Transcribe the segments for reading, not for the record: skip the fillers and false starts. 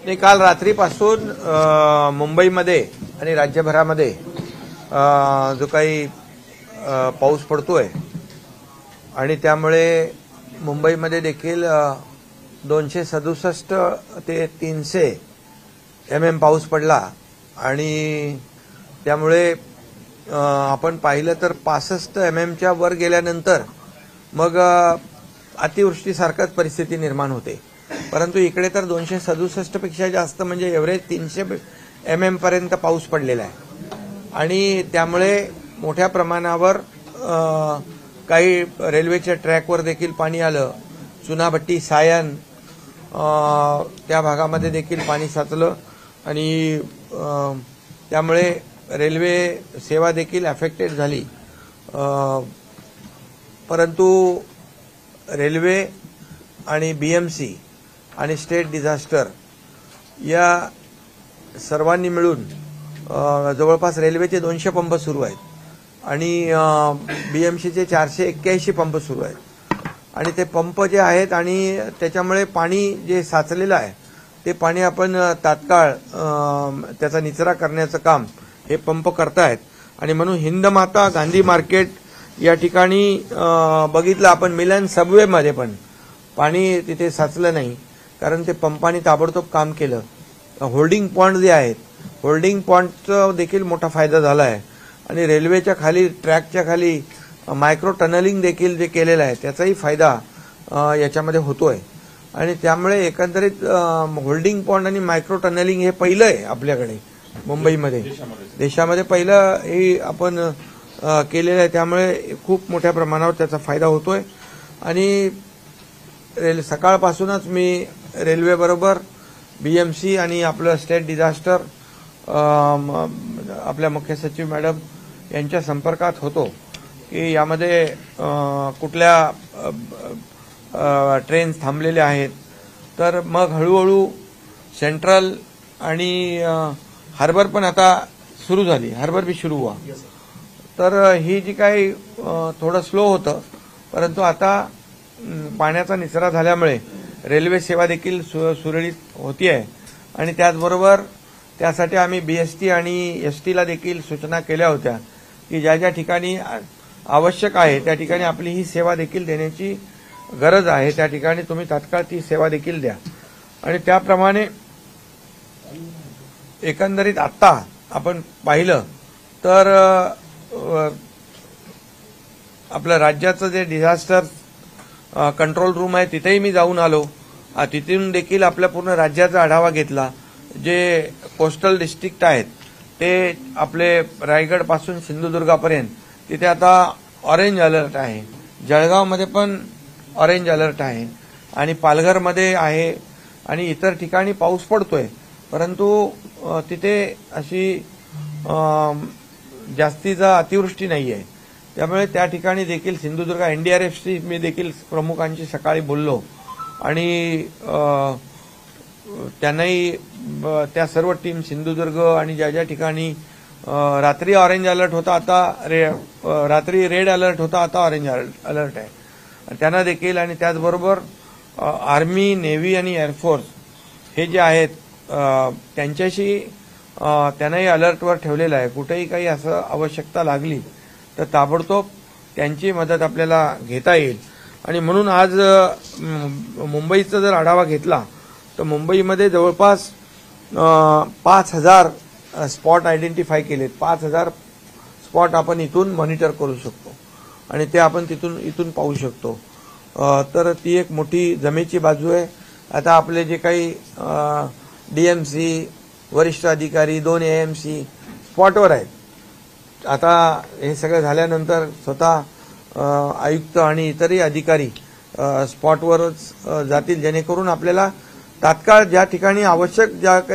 नाही, काल रात्रीपासून मुंबईमध्ये आणि राज्यभरामध्ये जो काही पाऊस पडतोय आणि त्यामुळे मुंबईमध्ये देखील 267 ते 300 mm पाऊस पडला आणि त्यामुळे आपण पाहिलं तर 65 mmच्या वर गेल्यानंतर मग अतिवृष्टीसारखीच परिस्थिती निर्माण होते. परंतु इकडे तर 267 पेक्षा जास्त म्हणजे एव्हरेज 300 mm पर्यंत पाऊस पडलेला आहे आणि त्यामुळे मोठ्या प्रमाणावर काही रेल्वेच्या ट्रॅकवर देखील पाणी आलं. चुनाभट्टी सायन त्या भागामध्ये देखील पाणी साचलं आणि त्यामुळे रेल्वे सेवा देखील अफेक्टेड झाली. परंतु रेल्वे आणि बीएमसी आणि स्टेट डिझास्टर या सर्वांनी मिळून जवळपास रेल्वेचे 200 पंप सुरू आहेत आणि बीएमसीचे 481 पंप सुरू आहेत आणि ते पंप जे आहेत आणि त्याच्यामुळे पाणी जे साचलेलं आहे ते पाणी आपण तात्काळ त्याचा निचरा करण्याचं काम हे पंप करतायत. आणि म्हणून हिंदमाता गांधी मार्केट या ठिकाणी बघितलं आपण मिलन सबवेमध्ये पण पाणी तिथे साचलं नाही कारण ते पंपाने ताबडतोब काम केलं. होल्डिंग पॉइंट जे आहेत होल्डिंग पॉइंटचा देखील मोठा फायदा झाला आहे आणि रेल्वेच्या खाली ट्रॅकच्या खाली मायक्रो टनलिंग देखील जे केलेलं आहे त्याचाही फायदा याच्यामध्ये होतोय आणि त्यामुळे एकंदरीत होल्डिंग पॉइंट आणि मायक्रो टनलिंग हे पहिलं आहे आपल्याकडे मुंबईमध्ये, देशामध्ये पहिलं हे आपण केलेलं आहे. त्यामुळे खूप मोठ्या प्रमाणावर त्याचा फायदा होतोय आणि सकाळपासूनच मी रेल्वेबरोबर बीएमसी आणि आपलं स्टेट डिझास्टर आपल्या मुख्य सचिव मॅडम यांच्या संपर्कात होतो की यामध्ये कुठल्या ट्रेन्स थांबलेल्या आहेत. तर मग हळूहळू सेंट्रल आणि हार्बर पण आता सुरू झाली, हार्बर भी सुरू हुआ. तर ही जी काही थोडं स्लो होतं परंतु आता पाण्याचा निचरा झाल्यामुळे रेल्वे सेवा देखील सुरळीत होती आहे आणि त्याचबरोबर त्यासाठी आम्ही बीएसटी आणि एसटीला देखील सूचना केल्या होत्या की ज्या ज्या ठिकाणी आवश्यक आहे त्या ठिकाणी आपली ही सेवा देखील देण्याची गरज आहे, त्या ठिकाणी तुम्ही तात्काळ ती सेवा देखील द्या. आणि त्याप्रमाणे एकंदरीत आत्ता आपण पाहिलं तर आपलं राज्याचं जे डिझास्टर कंट्रोल रूम आहे तिथेही मी जाऊन आलो. तिथून देखील आपल्या पूर्ण राज्याचा आढावा घेतला. जे कोस्टल डिस्ट्रिक्ट आहेत ते आपले रायगडपासून सिंधुदुर्गापर्यंत तिथे आता ऑरेंज अलर्ट आहे. जळगावमध्ये पण ऑरेंज अलर्ट आहे आणि पालघरमध्ये आहे आणि इतर ठिकाणी पाऊस पडतोय परंतु तिथे अशी जास्तीचा अतिवृष्टी नाही आहे. त्यामुळे त्या ठिकाणी देखील सिंधुदुर्ग एनडीआरएफची मी देखील प्रमुखांशी सकाळी बोललो आणि त्यांनाही त्या सर्व टीम सिंधुदुर्ग आणि ज्या ज्या ठिकाणी रात्री ऑरेंज अलर्ट होता आता रात्री रेड अलर्ट होता आता ऑरेंज अलर्ट आहे त्यांना देखील आणि त्याचबरोबर आर्मी, नेव्ही आणि एअरफोर्स हे जे आहेत त्यांच्याशी त्यांनाही अलर्टवर ठेवलेलं आहे. कुठेही काही असं आवश्यकता लागली तर ताबडतोब त्यांची मदत आपल्याला घेता येईल. आणि म्हणून आज मुंबईचा जर आढावा घेतला तर मुंबईमध्ये जवळपास 5000 स्पॉट आयडेंटिफाय केलेत. 5000 स्पॉट आपण इथून मॉनिटर करू शकतो आणि ते आपण इथून पाहू शकतो. तर ती एक मोठी जमेची बाजू आहे. आता आपले जे काही डीएमसी वरिष्ठ अधिकारी 2 एएमसी स्पॉटवर आहेत. आता हे सगळं झाल्यानंतर स्वतः आयुक्त आणि इतरही अधिकारी स्पॉटवरच जातील जेणेकरून आपल्याला तात्काळ ज्या ठिकाणी आवश्यक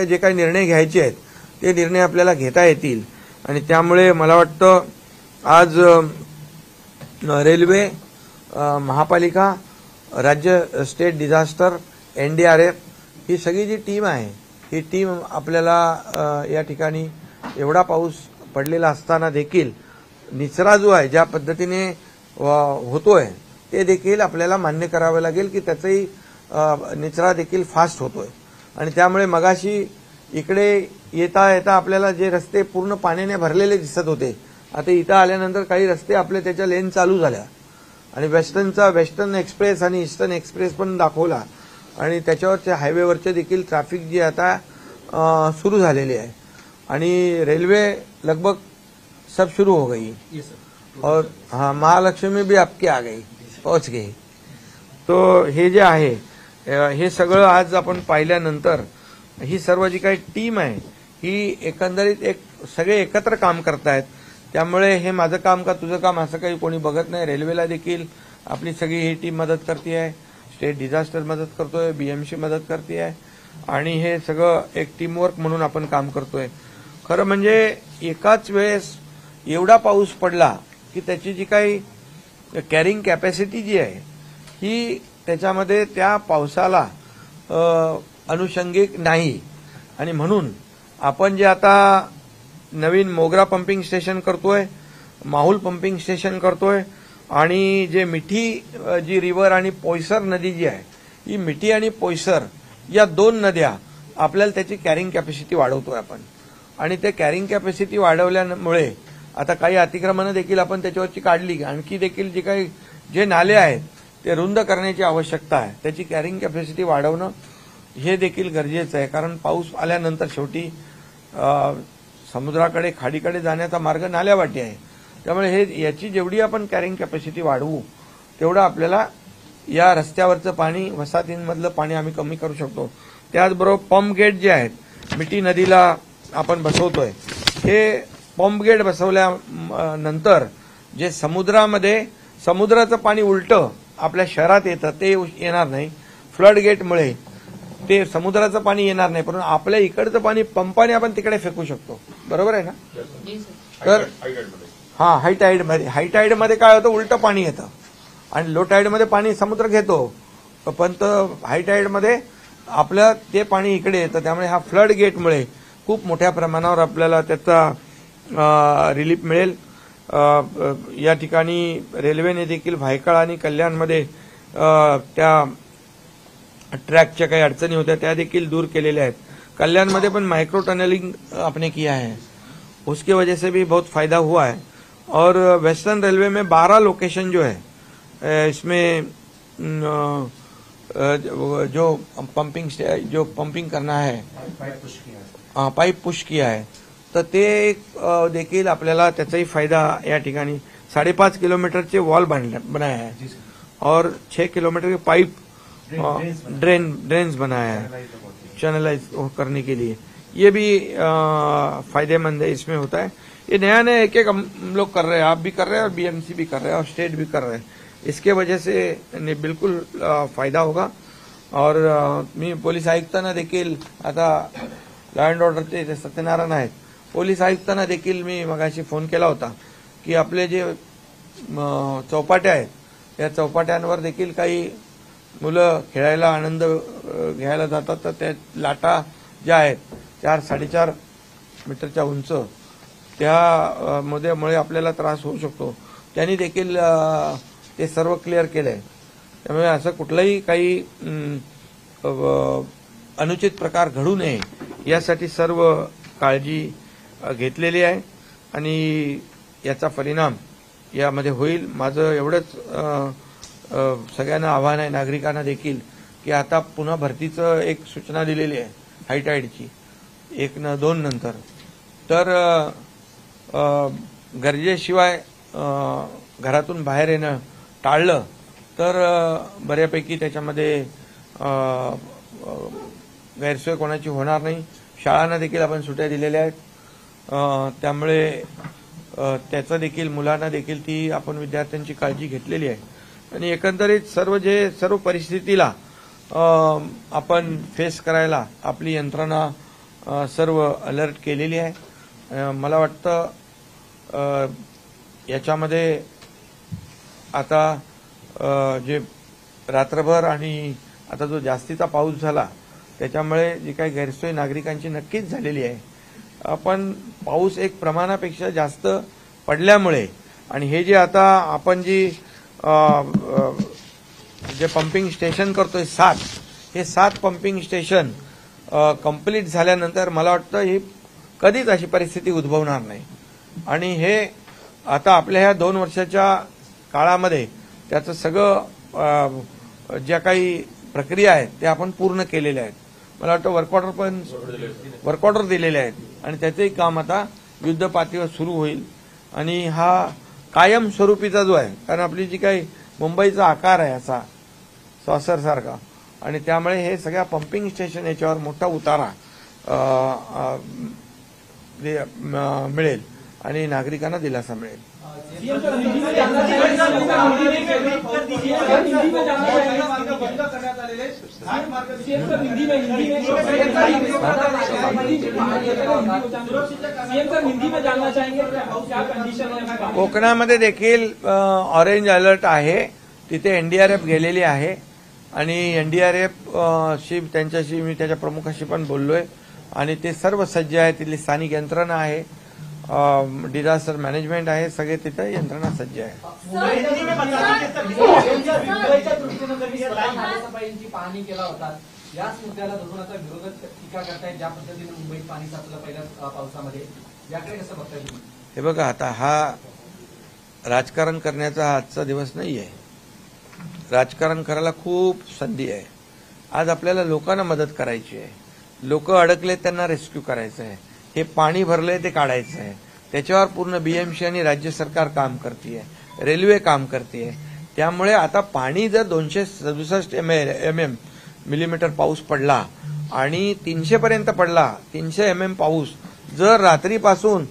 जे काही निर्णय घ्यायचे आहेत ते निर्णय आपल्याला घेता येतील. आणि त्यामुळे मला वाटतं आज रेल्वे, महापालिका, राज्य स्टेट डिझास्टर, एनडीआरएफ ही सगळी जी टीम आहे ही टीम आपल्याला या ठिकाणी एवढा पाऊस पडलेला असताना देखील निचरा जो आहे ज्या पद्धतीने होतोय ते देखील आपल्याला मान्य करावे लागेल की त्याचाही निचरा देखील फास्ट होतोय आणि त्यामुळे मगाशी इकडे येता येता आपल्याला जे रस्ते पूर्ण पाण्याने भरलेले दिसत होते, आता इथं आल्यानंतर काही रस्ते आपले त्याच्या लेन चालू झाल्या आणि वेस्टर्न एक्सप्रेस आणि ईस्टर्न एक्सप्रेस पण दाखवला आणि त्याच्यावरच्या हायवेवरचे देखील ट्रॅफिक जी आता सुरू झालेली आहे आणि रेलवे लगभग सब शुरू हो गई और हाँ महालक्ष्मी भी आपकी आ गई, पहुंच गई. तो हे जे आहे हे सगळं आज आपण पाहिल्यानंतर ही सर्व जी काही टीम आहे ही एकंदरीत सगळे एकत्र काम करतायत. त्यामुळे हे माझं काम का तुझं काम असं काही कोणी बघत नाही. रेल्वेला देखील आपली सगळी ही टीम मदत करते आहे, स्टेट डिझास्टर मदत करतोय, बीएमसी मदत करते आहे आणि हे सगळं एक टीमवर्क म्हणून आपण काम करतोय. खरं म्हणजे एकाच वेळेस एवढा पाऊस पडला की त्याची जी काही कॅरिंग कॅपॅसिटी जी आहे ही त्याच्यामध्ये त्या पावसाला अनुषंगिक नाही आणि म्हणून आपण जे आता नवीन मोगरा पंपिंग स्टेशन करतोय, माहुल पंपिंग स्टेशन करतोय आणि जे मिठी जी रिव्हर आणि पोयसर नदी जी आहे ही मिठी आणि पोयसर या दोन नद्या आपल्याला त्याची कॅरिंग कॅपॅसिटी वाढवतोय आपण आणि ते कॅरिंग कॅपॅसिटी वाढवल्यामुळे आता काही अतिक्रमणं देखील आपण त्याच्यावरची काढली. आणखी देखील जे नाले आहेत ते रुंद करण्याची आवश्यकता आहे. त्याची कॅरिंग कॅपॅसिटी वाढवणं हे देखील गरजेचं आहे कारण पाऊस आल्यानंतर शेवटी समुद्राकडे खाडीकडे जाण्याचा मार्ग नाल्यावाटी आहे. त्यामुळे याची जेवढी आपण कॅरिंग कॅपॅसिटी वाढवू तेवढं आपल्याला या रस्त्यावरचं पाणी वसाहतींमधलं पाणी आम्ही कमी करू शकतो. त्याचबरोबर पंप गेट जे आहेत मिठी नदीला आपण बसवतोय हे पंप गेट बसवल्यानंतर जे समुद्राचं पाणी उलटं आपल्या शहरात येतं ते येणार नाही. फ्लड गेटमुळे ते समुद्राचं पाणी येणार नाही, परंतु आपल्या इकडचं पाणी पंपाने आपण तिकडे फेकू शकतो. बरोबर आहे ना? तर हां, हाय टाईडमध्ये काय होतं, उलटं पाणी येतं आणि लो टाईडमध्ये पाणी समुद्र घेतो, पण हाय टाईडमध्ये आपलं ते पाणी इकडे येतं. त्यामुळे हा फ्लड गेटमुळे खूप मोठ्या प्रमाणावर आपल्याला त्याचा रिलीफ मिळेल. या ठिकाणी रेल्वेने देखील भायखळा आणि कल्याणमध्ये त्या ट्रॅकच्या काही अडचणी होत्या त्या देखील दूर केलेल्या आहेत. कल्याणमध्ये पण माइक्रो टनलिंग आपने किया है, उसकी वजह से भी बहुत फायदा हुआ है. और वेस्टर्न रेलवे में 12 लोकेशन जो है इसमें जो पंपिंग करना है पाइप पुश किया है तर ते देखील आपल्याला त्याचाही फायदा या ठिकाणी 5.5 किलोमीटरचे वॉल बनाया है और 6 किलोमीटर के पाइप ड्रेन्स बनाया है चैनलाइज करने के लिए. ये भी फायदेमंद है, इसमें होता है. ये नया एक हम लोग कर रहे हैं, आप भी कर रहे हैं और बीएमसी भी कर रहे हैं और स्टेट भी कर रहे हैं. इसके वजह से बिल्कुल फायदा होगा. और मी पोलीस आयुक्तांना देखील आता लॉ अँड ऑर्डरचे जे सत्यनारायण आहेत पोलीस आयुक्तांना देखील मी मगाशी फोन केला होता की आपले जे चौपाट्या आहेत या चौपाट्यांवर देखील काही मुलं खेळायला आनंद घ्यायला जातात तर त्या लाटा ज्या आहेत 4-4.5 मीटरच्या उंच त्यामुळे आपल्याला त्रास होऊ शकतो. त्यांनी देखील ते सर्व क्लिअर केलंय. त्यामुळे असं कुठलाही काही अनुचित प्रकार घडू नये यासाठी सर्व काळजी घेतलेली आहे आणि याचा परिणाम यामध्ये होईल. माझं एवढंच सगळ्यांना आव्हान आहे, नागरिकांना देखील, की आता पुन्हा भरतीचं एक सूचना दिलेली आहे हायटाईडची 1-2 नंतर. तर गरजेशिवाय घरातून बाहेर येणं टाळलं तर बऱ्यापैकी त्याच्यामध्ये गैरसोय कोणाची होणार नाही. शाळांना देखील आपण सुट्ट्या दिलेल्या आहेत. त्यामुळे त्याचं देखील मुलांना देखील ती आपण विद्यार्थ्यांची काळजी घेतलेली आहे आणि एकंदरीत सर्व परिस्थितीला आपण फेस करायला आपली यंत्रणा सर्व अलर्ट केलेली आहे. मला वाटतं याच्यामध्ये आता जे रात्रभर आणि आता जो जास्तीचा पाऊस झाला त्याच्यामुळे जी काही गैरसोय नागरिकांची नक्कीच झालेली आहे. पण पाऊस एक प्रमाणापेक्षा जास्त पडल्यामुळे आणि हे जे आता आपण जे पंपिंग स्टेशन करतोय 7 पंपिंग स्टेशन कंप्लीट झाल्यानंतर मला वाटतं ही कधीच अशी परिस्थिती उद्भवणार नाही. आणि हे आता आपल्या ह्या 2 वर्षाच्या काळामध्ये त्याचं सगळं ज्या काही प्रक्रिया आहेत ते आपण पूर्ण केलेल्या आहेत. मला वाटतं वर्क ऑर्डर दिलेले आहेत आणि त्याचंही काम आता युद्ध पातळीवर सुरू होईल. आणि हा कायमस्वरूपीचा जो आहे, कारण आपली जी काही मुंबईचा आकार आहे असा सॉसरसारखा, आणि त्यामुळे हे सगळ्या पंपिंग स्टेशन याच्यावर मोठा उतारा मिळेल आणि नागरिकांना दिलासा मिळेल. कोकणामध्ये देखील ऑरेंज अलर्ट आहे. तिथे एनडीआरएफ गेलेली आहे आणि एनडीआरएफ त्यांच्याशी मी त्याच्या प्रमुखाशी पण बोललोय आणि ते सर्व सज्ज आहे. तिथली स्थानिक यंत्रणा आहे, डिझास्टर मॅनेजमेंट आहे, सगळे तिथे यंत्रणा सज्ज आहे. पाहणी केला होता याच मुद्द्याला धरून आता विरोधक टीका करतायत, ज्या पद्धतीने मुंबईत पाणी साचलं पहिल्या पावसामध्ये, याकडे कसं बघताय तुम्ही? हे बघा, आता हा राजकारण करण्याचा आजचा दिवस नाही आहे. राजकारण करायला खूप संधी आहे. आज आपल्याला लोकांना मदत करायची आहे. लोक अडकले त्यांना रेस्क्यू करायचं आहे. हे पाणी भरलंय ते काढायचं आहे. त्याच्यावर पूर्ण बीएमसी आणि राज्य सरकार काम करते, रेल्वे काम करते. त्यामुळे आता पाणी जर 267 मिलीमीटर पाऊस पडला आणि 300 पर्यंत पडला, 300 पाऊस जर रात्रीपासून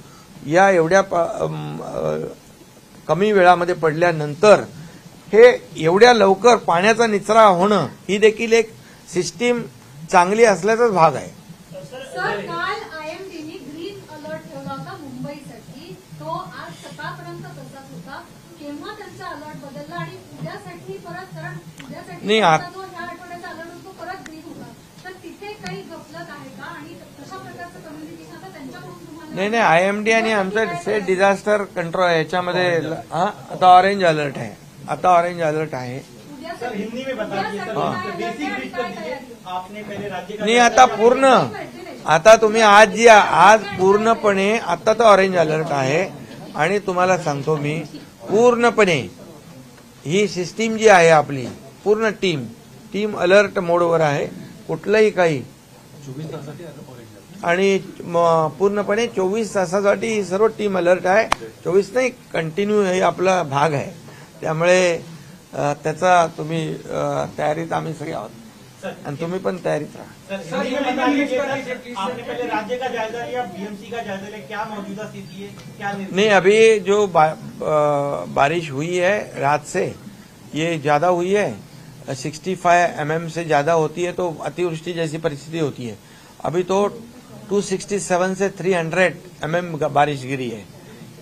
या एवढ्या कमी वेळामध्ये पडल्यानंतर हे एवढ्या लवकर पाण्याचा निचरा होणं ही देखील एक सिस्टीम चांगली असल्याचाच भाग आहे. सर, काल आयएमडीने ग्रीन अलर्ट ठेवला होता मुंबईसाठी, तो आज सकाळपर्यंत तसाच होता. केव्हा त्यांचा अलर्ट बदलला आणि उद्यासाठी परत, कारण उद्यासाठी जो ह्या आठवड्याचा अलर्ट होतो परत ग्रीन होता, तर तिथे काही गफलत आहे का आणि कशा प्रकारचं कम्युनिकेशन आता त्यांच्याकडून तुम्हाला? नाही, आयएमडी आणि आमचं स्टेट डिझास्टर कंट्रोल याच्यामध्ये आता ऑरेंज अलर्ट आहे. नाही, आता पूर्ण, आता तुम्ही आज पूर्णपणे आता तर ऑरेंज अलर्ट आहे. आणि तुम्हाला सांगतो मी, पूर्णपणे ही सिस्टीम जी आहे आपली, पूर्ण टीम अलर्ट मोडवर आहे. कुठलंही काही 24 तासासाठी आणि पूर्णपणे 24 तासासाठी ही सर्व टीम अलर्ट आहे. 24 नाही, कंटिन्यू हे आपला भाग आहे. त्यामुळे त्याचा तुम्ही तयारीत आम्ही सगळे आहोत आणि तुम्ही पण तयारीत राहा. आपने पहले राज्य का जायजा लिया, बीएमसी का जायजा लिया, क्या मौजूदा स्थिति है, क्या नहीं, अभी जो बारिश हुई है रात से ये ज्यादा हुई है. 65 mm से ज्यादा होती है तो अतिवृष्टि जैसी परिस्थिति होती है. अभी तो 267 से 300 mm बारिश गिरी है.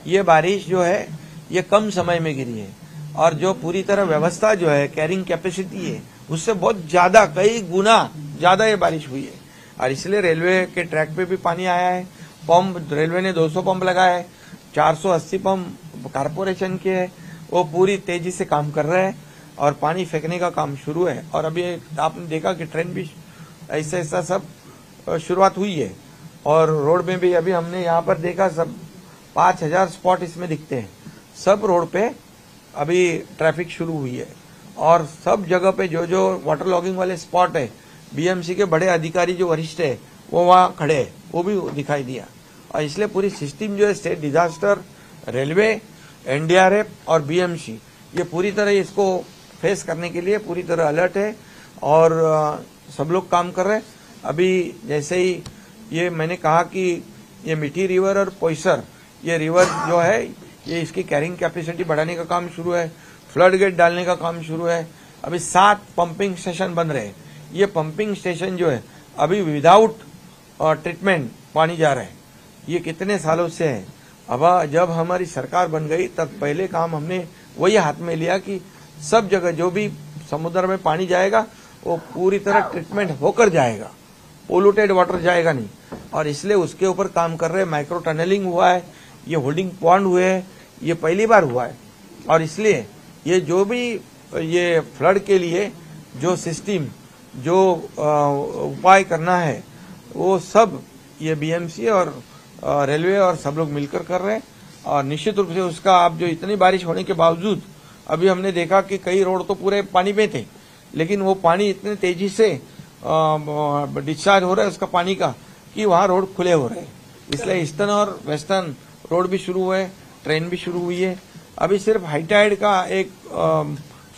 ये बारिश जो है ये कम समय में गिरी है और जो पूरी तरह व्यवस्था जो है, कैरिंग कैपेसिटी है, उससे बहुत ज्यादा, कई गुना ज्यादा ये बारिश हुई है. और इसलिए रेलवे के ट्रैक पे भी पानी आया है. पंप, रेलवे ने 200 पंप लगाए हैं, 480 पंप कारपोरेशन के है, वो पूरी तेजी से काम कर रहे हैं और पानी फेंकने का काम शुरू है. और अभी आपने देखा कि ट्रेन भी ऐसा सब शुरुआत हुई है और रोड में भी अभी हमने यहाँ पर देखा, सब 5000 स्पॉट इसमें दिखते हैं. सब रोड पे अभी ट्रैफिक शुरू हुई है और सब जगह पे जो वाटर लॉगिंग वाले स्पॉट है, बीएमसी के बड़े अधिकारी जो वरिष्ठ है वो वहाँ खड़े हैं, वो भी दिखाई दिया. और इसलिए पूरी सिस्टम जो है, स्टेट डिजास्टर, रेलवे, एनडीआरएफ और बीएमसी, ये पूरी तरह इसको फेस करने के लिए पूरी तरह अलर्ट है और सब लोग काम कर रहे हैं. अभी जैसे ही ये मैंने कहा कि ये मिठी रिवर और पोइसर, ये रिवर जो है, ये इसकी कैरिंग कैपेसिटी बढ़ाने का काम शुरू है. फ्लड गेट डालने का काम शुरू है. अभी 7 पंपिंग स्टेशन बन रहे हैं. ये पंपिंग स्टेशन जो है अभी विदाउट ट्रीटमेंट पानी जा रहा है. ये कितने सालों से है. अब जब हमारी सरकार बन गई तब पहले काम हमने वही हाथ में लिया कि सब जगह जो भी समुद्र में पानी जाएगा वो पूरी तरह ट्रीटमेंट होकर जाएगा, पोल्यूटेड वाटर जाएगा नहीं. और इसलिए उसके ऊपर काम कर रहे हैं. माइक्रो टनलिंग हुआ है, ये होल्डिंग पॉन्ड हुए हैं, ये पहली बार हुआ है. और इसलिए ये जो भी ये फ्लड के लिए जो सिस्टम, जो उपाय करना है वो सब ये बीएमसी और रेलवे और सब लोग मिलकर कर रहे हैं। और निश्चित रूप से उसका अब जो इतनी बारिश होने के बावजूद अभी हमने देखा कि कई रोड तो पूरे पानी में थे, लेकिन वो पानी इतने तेजी से डिस्चार्ज हो रहा है उसका पानी का कि वहां रोड खुले हो रहे हैं। इसलिए ईस्टर्न और वेस्टर्न रोड भी शुरू हुए, ट्रेन भी शुरू हुई है। अभी सिर्फ हाईटाइड का एक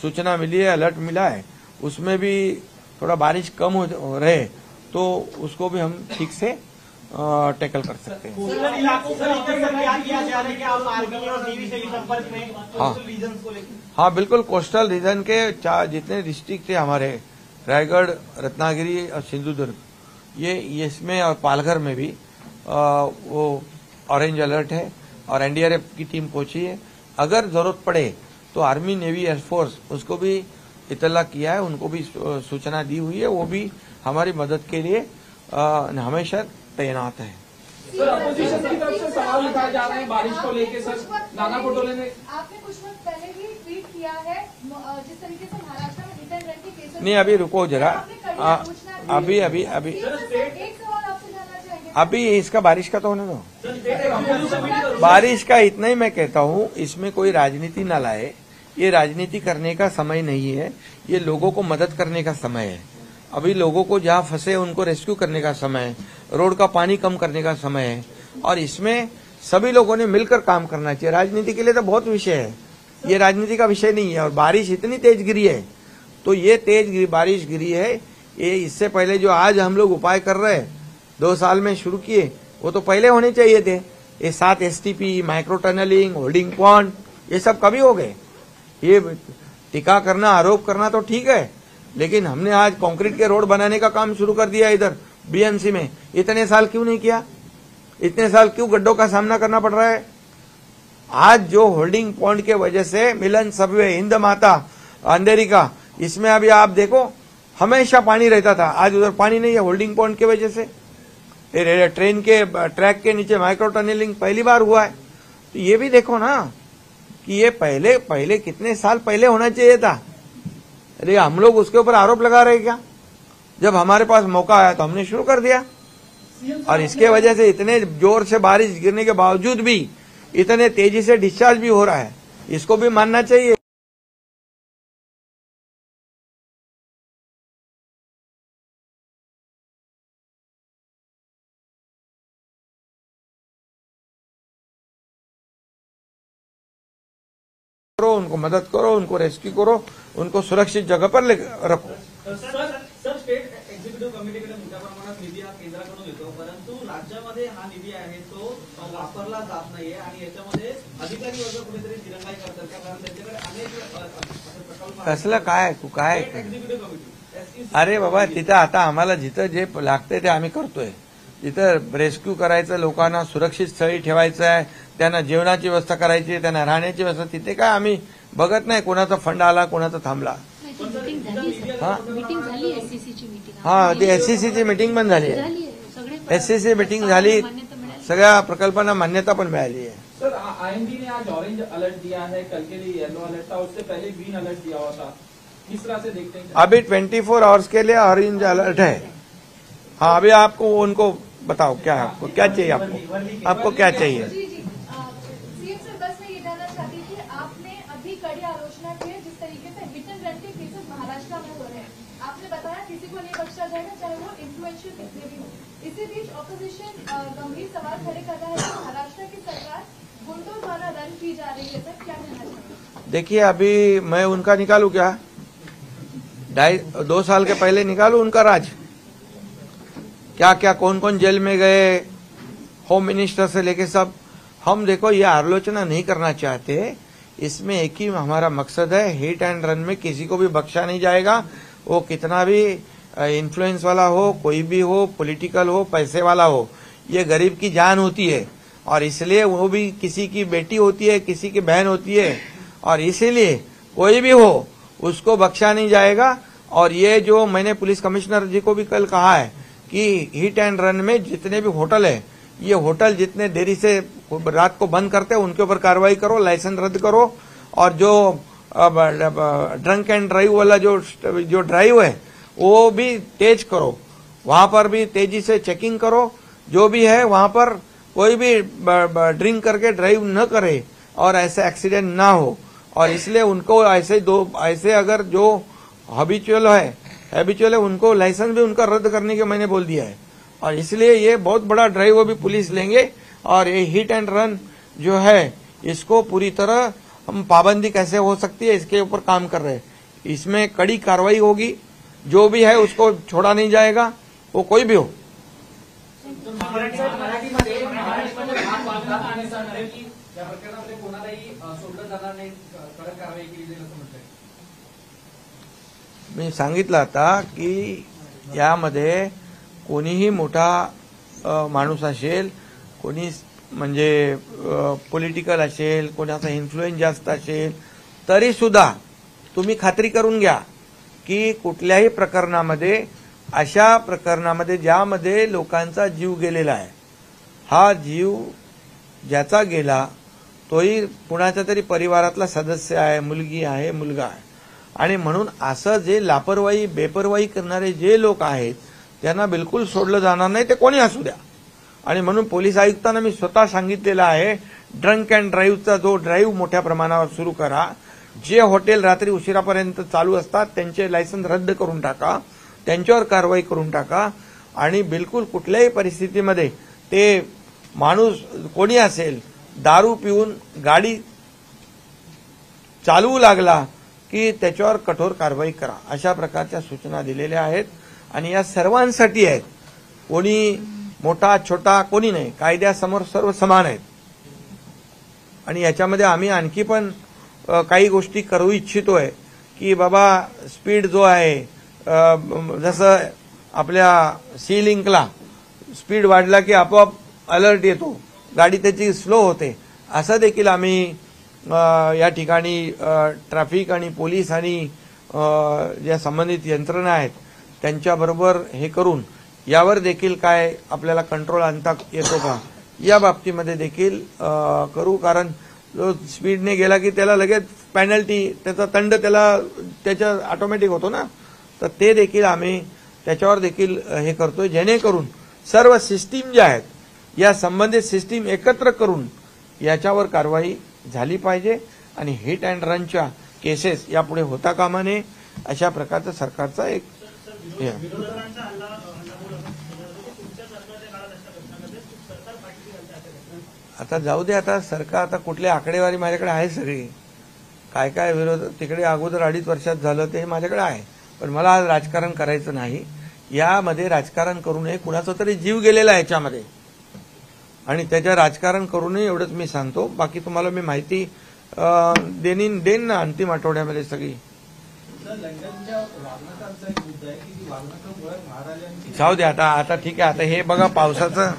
सूचना मिली है, अलर्ट मिला है, उसमें भी थोड़ा बारिश कम हो रहे तो उसको भी हम ठीक से टैकल कर सकते हैं। कोस्टल इलाकों को लेकर सर क्या किया जा रहा है कि आप आर्मी और नेवी से भी संपर्क में हाँ। कोस्टल रीजन्स को लेकर? हाँ बिल्कुल, कोस्टल रीजन के जितने डिस्ट्रिक्ट थे हमारे, रायगढ़, रत्नागिरी और सिंधुदुर्ग, ये इसमें और पालघर में भी वो ऑरेंज अलर्ट है और एनडीआरएफ की टीम पहुंची है। अगर जरूरत पड़े तो आर्मी, नेवी, एयरफोर्स उसको भी इतला किया है, उनको भी सूचना दी हुई है, वो भी हमारी मदद के लिए हमेशा तैनात है। सर, अपोजिशन की तरफ से सवाल उठाए जा रहे हैं बारिश को लेकर। सर, नाना पटोले ने आपने कुछ वक्त पहले भी ट्वीट किया है जिस तरीके से महाराष्ट्र में हिट एंड रन के केसेस। नहीं, अभी रुको जरा, अभी एक सवाल आपसे जानना चाहेंगे। अभी इसका बारिश का तो होने दो। बारिश का इतना ही मैं कहता हूँ, इसमें कोई राजनीति न लाए। ये राजनीति करने का समय नहीं है, ये लोगों को मदद करने का समय है। अभी लोगों को जहाँ फंसे उनको रेस्क्यू करने का समय है, रोड का पानी कम करने का समय है, और इसमें सभी लोगों ने मिलकर काम करना चाहिए। राजनीति के लिए तो बहुत विषय है, ये राजनीति का विषय नहीं है। और बारिश इतनी तेज गिरी है, तो ये तेज बारिश गिरी है, ये इससे पहले जो आज हम लोग उपाय कर रहे हैं 2 साल में शुरू किए, वो तो पहले होने चाहिए थे। ये 7 STP, micro tunnelling, holding pond, ये सब कभी हो गए? ये टीका करना, आरोप करना तो ठीक है, लेकिन हमने आज कंक्रीट के रोड बनाने का काम शुरू कर दिया इधर बीएमसी में। इतने साल क्यों नहीं किया? इतने साल क्यों गड्ढों का सामना करना पड़ रहा है? आज जो होल्डिंग पॉइंट के वजह से मिलन सबवे, हिंद माता, अंधेरी का, इसमें अभी आप देखो हमेशा पानी रहता था, आज उधर पानी नहीं है होल्डिंग पॉइंट की वजह से। ट्रेन के ट्रैक के नीचे माइक्रो टनलिंग पहली बार हुआ है। तो ये भी देखो ना कि ये पहले कितने साल पहले होना चाहिए था। अरे हम लोग उसके ऊपर आरोप लगा रहे क्या? जब हमारे पास मौका आया तो हमने शुरू कर दिया, और इसके वजह से इतने जोर से बारिश गिरने के बावजूद भी इतने तेजी से डिस्चार्ज भी हो रहा है, इसको भी मानना चाहिए। उनको मदद करो, उनको रेस्क्यू करो, उनको सुरक्षित जगह पर रखो। सर, स्टेट एक्झिक्युटिव्ह कमिटीकडे मोठ्या प्रमाणात निधी हा केंद्राकडून येतो, परंतु राज्यामध्ये हा निधी आहे तो वापरला जात नाहीये आणि याच्यामध्ये अधिकारी वर्ग कुठेतरी दिरंगाई करतात का? कारण त्यांच्याकडे अनेक प्रकल्प कसलं काय एक्झिक्युटिव्ह कमिटी। अरे बाबा, तिथं आता आम्हाला जिथं जे लागते ते आम्ही करतोय। तिथं रेस्क्यू करायचं, लोकांना सुरक्षित स्थळी ठेवायचं आहे, त्यांना जेवणाची व्यवस्था करायची, त्यांना राहण्याची व्यवस्था, तिथे काय आम्ही बघत नाही कोणाचा फंड आला, कोणाचा थांबला। मीटिंग झाली एससीसीची मीटिंग। हा, ती एससीसीची मीटिंग पण झाली आहे, एससीसी मीटिंग झाली, सगळ्या प्रकल्पांना मान्यता पण मिळाली आहे। सर, आईएमडी ने आज ऑरेंज अलर्ट दिया है, कल के लिए येलो अलर्ट था, उससे पहले ग्रीन अलर्ट दिया हुआ था। किस तरह से देखते हैं? अभी 24 आवर्स के लिए ऑरेंज अलर्ट है। हाँ, अभी आपको उनको बताओ क्या चाहिए, आपको क्या चाहिए? जी सीएम सर, बस मैं ये जानना चाहती थी, आपने अभी कड़ी आलोचना की है जिस तरीके से हिट एंड रन के केसेस महाराष्ट्र में हो रहे हैं। आपने बताया किसी को नहीं बख्शा जाएगा, चाहे वो इन्फ्लुएंशियल कितने भी हो। इसी बीच ऑपोजिशन गंभीर सवाल खड़े कर रहा है कि महाराष्ट्र की सरकार गुंडों द्वारा रन की जा रही है। सर, क्या कहना चाहिए? देखिए, अभी मैं उनका निकालू क्या? 2 साल के पहले निकालू उनका राज, क्या क्या कौन कौन जेल में गए, होम मिनिस्टर से लेके सब। हम देखो, ये आलोचना नहीं करना चाहते, इसमें एक ही हमारा मकसद है, हिट एंड रन में किसी को भी बख्शा नहीं जाएगा। वो कितना भी इन्फ्लुएंस वाला हो, कोई भी हो, पॉलिटिकल हो, पैसे वाला हो, ये गरीब की जान होती है, और इसलिए वो भी किसी की बेटी होती है, किसी की बहन होती है, और इसीलिए कोई भी हो उसको बख्शा नहीं जाएगा। और ये जो मैंने पुलिस कमिश्नर जी को भी कल कहा है कि हिट एंड रन में जितने भी होटल है, ये होटल जितने देरी से रात को बंद करते हैं उनके ऊपर कार्रवाई करो, लाइसेंस रद्द करो, और जो ड्रंक एंड ड्राइव वाला जो ड्राइव है वो भी तेज करो, वहां पर भी तेजी से चेकिंग करो, जो भी है वहां पर कोई भी ड्रिंक करके ड्राइव न करे और ऐसे एक्सीडेंट ना हो। और इसलिए उनको ऐसे अगर जो हैबिचुअल है उनको लाइसेंस भी उनका रद्द करने के मैंने बोल दिया है। और इसलिए ये बहुत बड़ा ड्राइव भी पुलिस लेंगे और ये हिट एंड रन जो है इसको पूरी तरह हम पाबंदी कैसे हो सकती है इसके ऊपर काम कर रहे हैं। इसमें कड़ी कार्रवाई होगी, जो भी है उसको छोड़ा नहीं जाएगा, वो कोई भी हो। मराठीमध्ये भाग बांधतात आणि सांगतात की या प्रकरणामध्ये कोणालाही सोडलं जाणार नाही, कडक कारवाई केली जाईल असं म्हणतात। मी सांगितलं आता की यामध्ये कोणीही मोठा माणूस असेल, कोणी म्हणजे पॉलिटिकल असेल, कोणाचा इन्फ्लुएन्स जास्त असेल, तरी सुद्धा तुम्ही खात्री करून घ्या की कुठल्याही प्रकरणामध्ये, अशा प्रकरणामध्ये ज्यामध्ये लोकांचा जीव गेलेला आहे, हा जीव ज्याचा गेला तोही कुणाच्या तरी परिवारातला सदस्य आहे, मुलगी आहे, मुलगा आहे, आणि म्हणून असं जे लापरवाही बेपरवाही करणारे जे लोक आहेत त्यांना बिलकुल सोडलं जाणार नाही, ते कोणी असू द्या। आणि म्हणून पोलीस आयुक्तांना मी स्वतः सांगितलेलं आहे, ड्रंक अँड ड्राईव्हचा जो ड्राईव्ह मोठ्या प्रमाणावर सुरू करा। जे हॉटेल रात्री उशिरापर्यंत चालू असतात त्यांचे लायसन्स रद्द करून टाका, त्यांच्यावर कारवाई करून टाका। आणि बिलकुल कुठल्याही परिस्थितीमध्ये ते माणूस कोणी असेल दारू पिऊन गाडी चालवू लागला की त्याच्यावर कठोर कारवाई करा, अशा प्रकारच्या सूचना दिलेल्या आहेत। आणि या सर्वांसाठी आहेत, कोणी मोठा छोटा कोणी नाही, कायद्यासमोर सर्व समान आहेत। आणि याच्यामध्ये आम्ही आणखी पण काही गोष्टी करू इच्छितोय की बाबा स्पीड जो आहे, जसं आपल्या सी लिंकला स्पीड वाढला की आपोआप अलर्ट येतो, गाडी त्याची स्लो होते, असं देखील आम्ही या ठिकाणी ट्रॅफिक आणि पोलीस आणि ज्या संबंधित यंत्रणा आहेत त्यांच्याबरोबर हे करून यावर देखील काय आपल्याला कंट्रोल आणता येतो का या बाबतीमध्ये देखील करू। कारण जो स्पीडने गेला की त्याला लगेच पेनल्टी, त्याचा दंड त्याच्या ऑटोमॅटिक होतो ना, तर ते देखील आम्ही त्याच्यावर देखील हे करतोय, जेणेकरून सर्व सिस्टीम ज्या आहेत या संबंधित सिस्टीम एकत्र करून याच्यावर कारवाई झाली पाहिजे आणि हिट अँड रनच्या केसेस यापुढे होता कामा नये, अशा प्रकारचा सरकारचा एक हे आहे। आता जाऊ दे, आता सरकार आता कुठली आकडेवारी माझ्याकडे आहे सगळी, काय काय विरोध तिकडे अगोदर 2.5 वर्षात झालं ते माझ्याकडे आहे, पण मला आज राजकारण करायचं नाही। यामध्ये राजकारण करू नये, कुणाचा तरी जीव गेलेला आहे याच्यामध्ये, आणि त्याच्या राजकारण करू नये एवढंच मी सांगतो। बाकी तुम्हाला मी माहिती देईन ना अंतिम आठवड्यामध्ये सगळी। जाऊ दे आता ठीक आहे। आता हे बघा पावसाचं